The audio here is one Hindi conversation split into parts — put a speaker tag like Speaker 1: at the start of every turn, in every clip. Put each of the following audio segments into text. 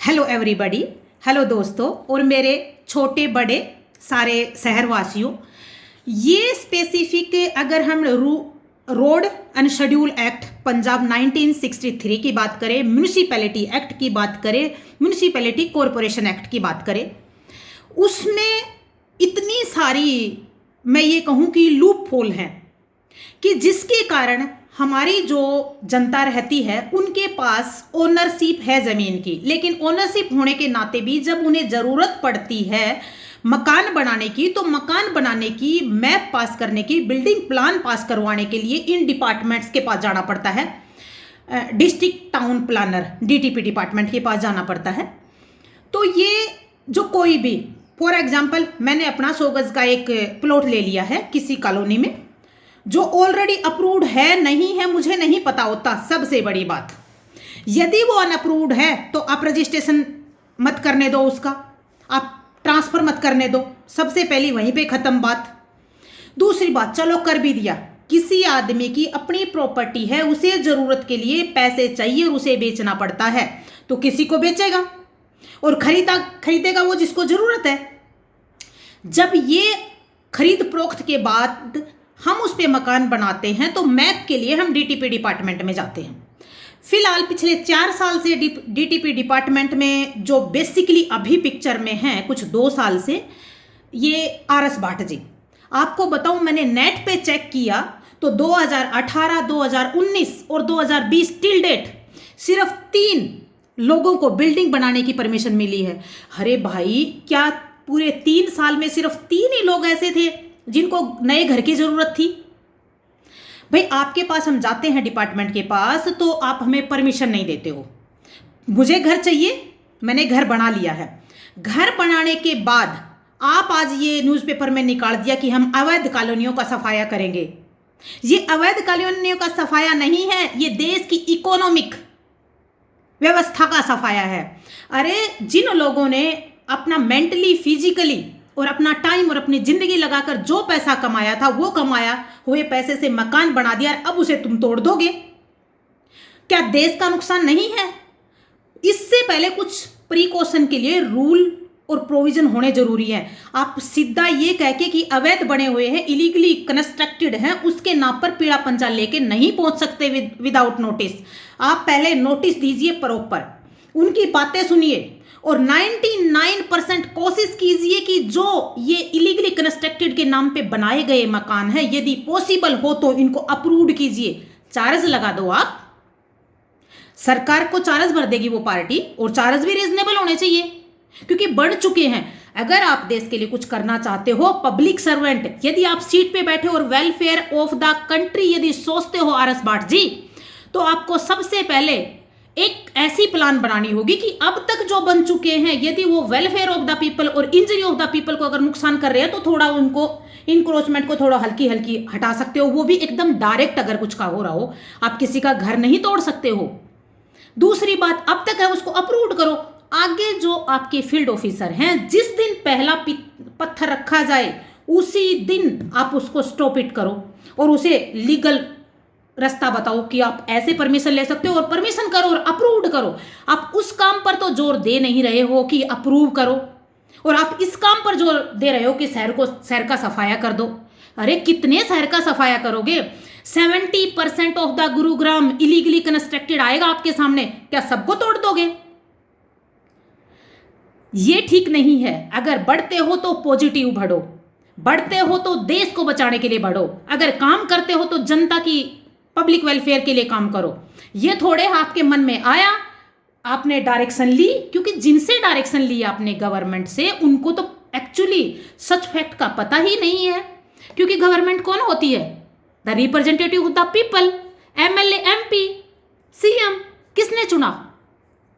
Speaker 1: हेलो एवरीबॉडी, हेलो दोस्तों और मेरे छोटे बड़े सारे शहरवासियों। ये स्पेसिफिक अगर हम road and schedule act Punjab 1963 की बात करें, म्यूनिसिपैलिटी एक्ट की बात करें, म्यूनिसिपैलिटी कॉरपोरेशन एक्ट की बात करें, उसमें इतनी सारी मैं ये कहूँ कि लूप होल हैं कि जिसके कारण हमारी जो जनता रहती है उनके पास ओनरशिप है ज़मीन की, लेकिन ओनरशिप होने के नाते भी जब उन्हें ज़रूरत पड़ती है मकान बनाने की, तो मकान बनाने की मैप पास करने की, बिल्डिंग प्लान पास करवाने के लिए इन डिपार्टमेंट्स के पास जाना पड़ता है। District town planner DTP department के पास जाना पड़ता है। तो ये जो कोई भी, फॉर एग्जाम्पल मैंने अपना 100 गज का एक प्लॉट ले लिया है किसी कॉलोनी में, जो ऑलरेडी अप्रूव्ड है नहीं है मुझे नहीं पता होता। सबसे बड़ी बात, यदि वो अनअप्रूव्ड है तो आप रजिस्ट्रेशन मत करने दो, उसका आप ट्रांसफर मत करने दो। सबसे पहली वहीं पे खत्म बात। दूसरी बात, चलो कर भी दिया, किसी आदमी की अपनी प्रॉपर्टी है, उसे जरूरत के लिए पैसे चाहिए और उसे बेचना पड़ता है, तो किसी को बेचेगा और खरीदेगा वो जिसको जरूरत है। जब ये खरीद प्रोक्त के बाद हम उस पे मकान बनाते हैं तो मैप के लिए हम डीटीपी डिपार्टमेंट में जाते हैं। फिलहाल पिछले 4 साल से डीटीपी डिपार्टमेंट में जो बेसिकली अभी पिक्चर में है, कुछ 2 साल से, ये आरएस भाट जी। आपको बताऊं, मैंने नेट पे चेक किया तो 2018, 2019 और 2020 टिल डेट सिर्फ 3 लोगों को बिल्डिंग बनाने की परमिशन मिली है। अरे भाई, क्या पूरे 3 साल में सिर्फ 3 ही लोग ऐसे थे जिनको नए घर की जरूरत थी? भाई, आपके पास हम जाते हैं डिपार्टमेंट के पास तो आप हमें परमिशन नहीं देते हो। मुझे घर चाहिए, मैंने घर बना लिया है। घर बनाने के बाद आप आज ये न्यूज़पेपर में निकाल दिया कि हम अवैध कॉलोनियों का सफाया करेंगे। ये अवैध कॉलोनियों का सफाया नहीं है, ये देश की इकोनॉमिक व्यवस्था का सफाया है। अरे, जिन लोगों ने अपना मेंटली, फिजिकली और अपना टाइम और अपनी जिंदगी लगाकर जो पैसा कमाया था, वो कमाया हुए पैसे से मकान बना दिया, अब उसे तुम तोड़ दोगे? क्या देश का नुकसान नहीं है? इससे पहले कुछ प्रिकॉशन के लिए रूल और प्रोविजन होने जरूरी है। आप सीधा ये कह के कि अवैध बने हुए हैं, इलीगली कंस्ट्रक्टेड हैं, उसके नाम पर पीड़ा पंचा लेके नहीं पहुंच सकते विदाउट नोटिस। आप पहले नोटिस दीजिए प्रॉपर, उनकी बातें सुनिए और 99% कोशिश कीजिए कि जो ये इलीगली कंस्ट्रक्टेड के नाम पे बनाए गए मकान हैं, यदि पॉसिबल हो तो इनको अप्रूव्ड कीजिए। चार्ज लगा दो आप, सरकार को चार्ज भर देगी वो पार्टी, और चार्ज भी रीजनेबल होने चाहिए क्योंकि बढ़ चुके हैं। अगर आप देश के लिए कुछ करना चाहते हो, पब्लिक सर्वेंट, यदि आप सीट पे बैठे और वेलफेयर ऑफ द कंट्री यदि सोचते हो आरएस भाट जी, तो आपको सबसे पहले एक ऐसी प्लान बनानी होगी कि अब तक जो बन चुके हैं, यदि वो वेलफेयर ऑफ द पीपल और इंजरी ऑफ द पीपल को अगर नुकसान कर रहे हैं तो थोड़ा उनको इंक्रोचमेंट को थोड़ा हल्की हल्की हटा सकते हो, वो भी एकदम डायरेक्ट अगर कुछ का हो रहा हो। आप किसी का घर नहीं तोड़ सकते हो। दूसरी बात, अब तक है उसको अप्रूव करो। आगे जो आपके फील्ड ऑफिसर हैं, जिस दिन पहला पत्थर रखा जाए उसी दिन आप उसको स्टॉप इट करो और उसे लीगल रास्ता बताओ कि आप ऐसे परमिशन ले सकते हो, और परमिशन करो और अप्रूव्ड करो। आप उस काम पर तो जोर दे नहीं रहे हो कि अप्रूव करो, और आप इस काम पर जोर दे रहे हो कि शहर का सफाया कर दो। अरे, कितने शहर का सफाया करोगे? 70% of the Gurugram illegally constructed आएगा आपके सामने, क्या सबको तोड़ दोगे? ये ठीक नहीं है। अगर बढ़ते हो तो पॉजिटिव बढ़ो, बढ़ते हो तो देश को बचाने के लिए बढ़ो, अगर काम करते हो तो जनता की पब्लिक वेलफेयर के लिए काम करो। ये थोड़े आपके मन में आया, आपने डायरेक्शन ली, क्योंकि जिनसे डायरेक्शन ली आपने गवर्नमेंट से, उनको तो एक्चुअली सच फैक्ट का पता ही नहीं है। क्योंकि गवर्नमेंट कौन होती है? The representative of the people. MLA, MP, CM किसने चुना?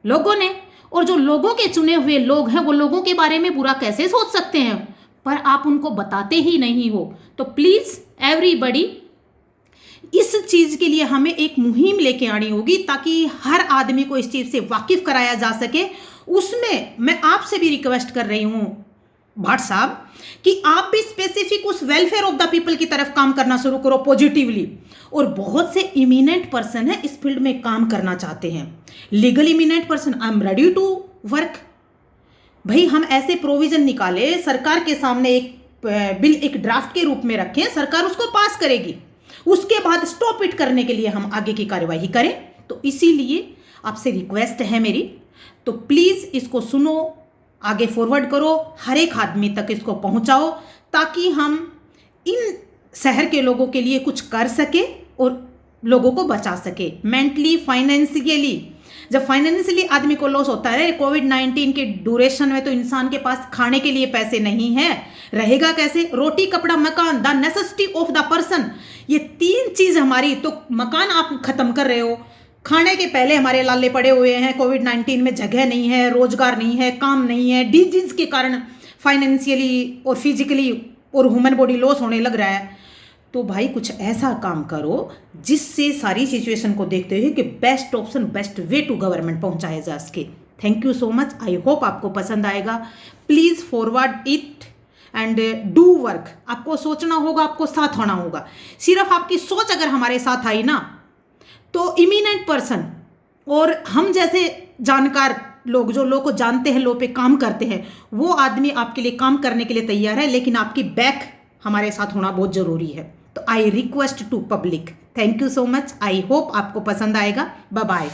Speaker 1: लोगों ने। और जो लोगों के चुने हुए लोग हैं, वो लोगों के बारे में बुरा कैसे सोच सकते हैं? पर आप उनको बताते ही नहीं हो। तो प्लीज एवरीबडी, इस चीज के लिए हमें एक मुहिम लेके आनी होगी ताकि हर आदमी को इस चीज से वाकिफ कराया जा सके। उसमें मैं आपसे भी रिक्वेस्ट कर रही हूं भाट साहब कि आप भी स्पेसिफिक उस वेलफेयर ऑफ द पीपल की तरफ काम करना शुरू करो पॉजिटिवली। और बहुत से इमिनेंट पर्सन है इस फील्ड में काम करना चाहते हैं, legal eminent person. I am ready to work. भाई हम ऐसे प्रोविजन निकाले, सरकार के सामने एक बिल एक ड्राफ्ट के रूप में रखें, सरकार उसको पास करेगी, उसके बाद स्टॉप इट करने के लिए हम आगे की कार्यवाही करें। तो इसीलिए आपसे रिक्वेस्ट है मेरी, तो प्लीज इसको सुनो, आगे फॉरवर्ड करो, हर एक आदमी तक इसको पहुंचाओ, ताकि हम इन शहर के लोगों के लिए कुछ कर सके और लोगों को बचा सके मेंटली, फाइनेंशियली। जब फाइनेंशियली आदमी को लॉस होता है, कोविड-19 के ड्यूरेशन में तो इंसान के पास खाने के लिए पैसे नहीं है, रहेगा कैसे? रोटी, कपड़ा, मकान, the necessity of the person, ये 3 चीज हमारी। तो मकान आप खत्म कर रहे हो, खाने के पहले हमारे लाले पड़े हुए हैं, कोविड-19 में जगह नहीं है, रोजगार नहीं है, काम नहीं है, डिजीज के कारण फाइनेंशियली और फिजिकली और ह्यूमन बॉडी लॉस होने लग रहा है। तो भाई कुछ ऐसा काम करो जिससे सारी सिचुएशन को देखते हुए कि best option, best way to government पहुंचाया जा सके। Thank you so much, I hope आपको पसंद आएगा। Please forward it and do work. आपको सोचना होगा, आपको साथ होना होगा। सिर्फ आपकी सोच अगर हमारे साथ आई ना, तो इमिनेंट पर्सन और हम जैसे जानकार लोग, जो लोग को जानते हैं, लोग पे काम करते हैं, वो आदमी आपके लिए काम करने के लिए तैयार है, लेकिन आपकी बैक हमारे साथ होना बहुत जरूरी है। तो I request to public, thank you so much, I hope आपको पसंद आएगा। Bye bye.